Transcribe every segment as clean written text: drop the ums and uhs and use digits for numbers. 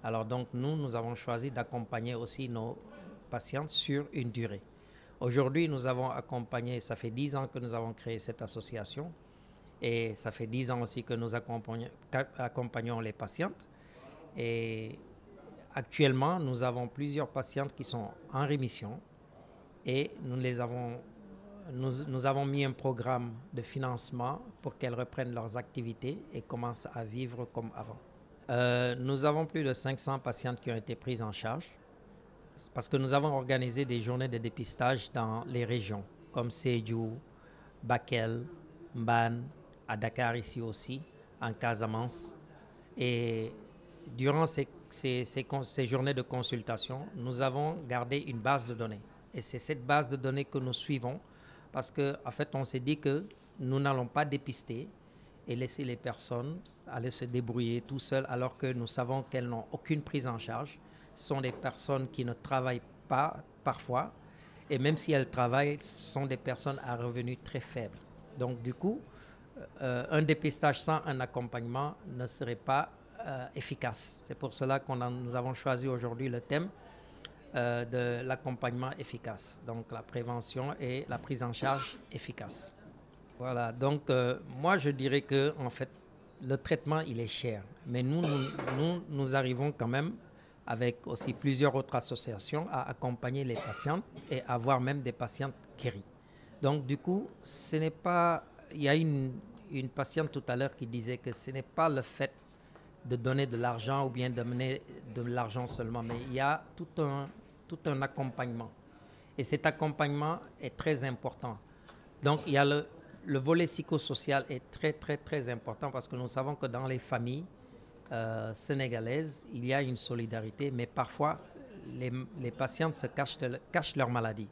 Alors donc nous avons choisi d'accompagner aussi nos patientes sur une durée. Aujourd'hui, nous avons accompagné, ça fait 10 ans que nous avons créé cette association et ça fait 10 ans aussi que nous accompagnons les patientes. Et actuellement, nous avons plusieurs patientes qui sont en rémission et nous avons mis un programme de financement pour qu'elles reprennent leurs activités et commencent à vivre comme avant. Nous avons plus de 500 patientes qui ont été prises en charge parce que nous avons organisé des journées de dépistage dans les régions comme Sédhiou, Bakel, Mbane, à Dakar ici aussi, en Casamance. Et durant ces journées de consultation, nous avons gardé une base de données. Et c'est cette base de données que nous suivons parce qu'en fait, on s'est dit que nous n'allons pas dépister et laisser les personnes aller se débrouiller tout seules alors que nous savons qu'elles n'ont aucune prise en charge. Ce sont des personnes qui ne travaillent pas parfois et même si elles travaillent, ce sont des personnes à revenus très faibles. Donc du coup, un dépistage sans un accompagnement ne serait pas efficace. C'est pour cela que nous avons choisi aujourd'hui le thème de l'accompagnement efficace, donc la prévention et la prise en charge efficace. Voilà, donc moi je dirais que en fait le traitement il est cher, mais nous arrivons quand même avec aussi plusieurs autres associations à accompagner les patientes et avoir même des patientes guéries. Donc du coup, ce n'est pas, il y a une patiente tout à l'heure qui disait que ce n'est pas le fait de donner de l'argent ou bien de donner de l'argent seulement, mais il y a tout un accompagnement. Et cet accompagnement est très important. Donc il y a le volet psychosocial est très très très important parce que nous savons que dans les familles sénégalaises, il y a une solidarité, mais parfois les patientes cachent leur maladie.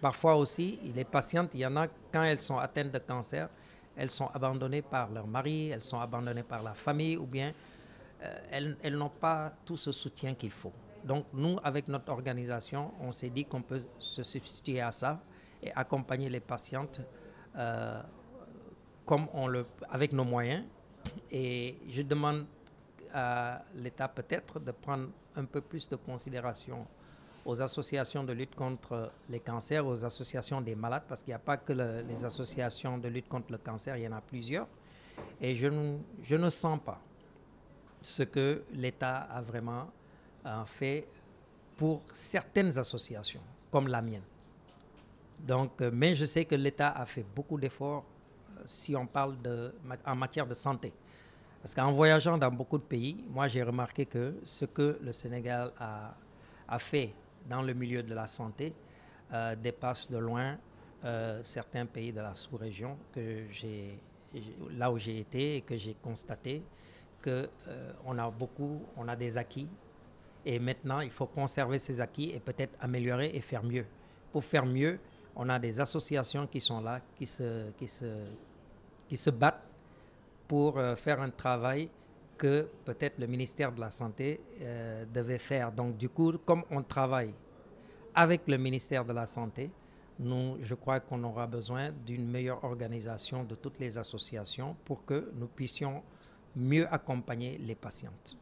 Parfois aussi, les patientes, il y en a, quand elles sont atteintes de cancer, elles sont abandonnées par leur mari, elles sont abandonnées par la famille ou bien elles n'ont pas tout ce soutien qu'il faut. Donc nous, avec notre organisation, on s'est dit qu'on peut se substituer à ça et accompagner les patientes euh, avec nos moyens. Et je demande à l'État peut-être de prendre un peu plus de considération aux associations de lutte contre les cancers, aux associations des malades, parce qu'il n'y a pas que les associations de lutte contre le cancer, il y en a plusieurs. Et je ne sens pas ce que l'État a vraiment fait pour certaines associations, comme la mienne. Donc, mais je sais que l'État a fait beaucoup d'efforts si on parle en matière de santé. Parce qu'en voyageant dans beaucoup de pays, moi j'ai remarqué que ce que le Sénégal a fait dans le milieu de la santé dépasse de loin certains pays de la sous-région là où j'ai été et que j'ai constaté qu'on on a des acquis et maintenant il faut conserver ces acquis et peut-être améliorer et faire mieux. Pour faire mieux, on a des associations qui sont là, qui se battent pour faire un travail que peut-être le ministère de la Santé devait faire. Donc du coup, comme on travaille avec le ministère de la Santé, je crois qu'on aura besoin d'une meilleure organisation de toutes les associations pour que nous puissions mieux accompagner les patientes.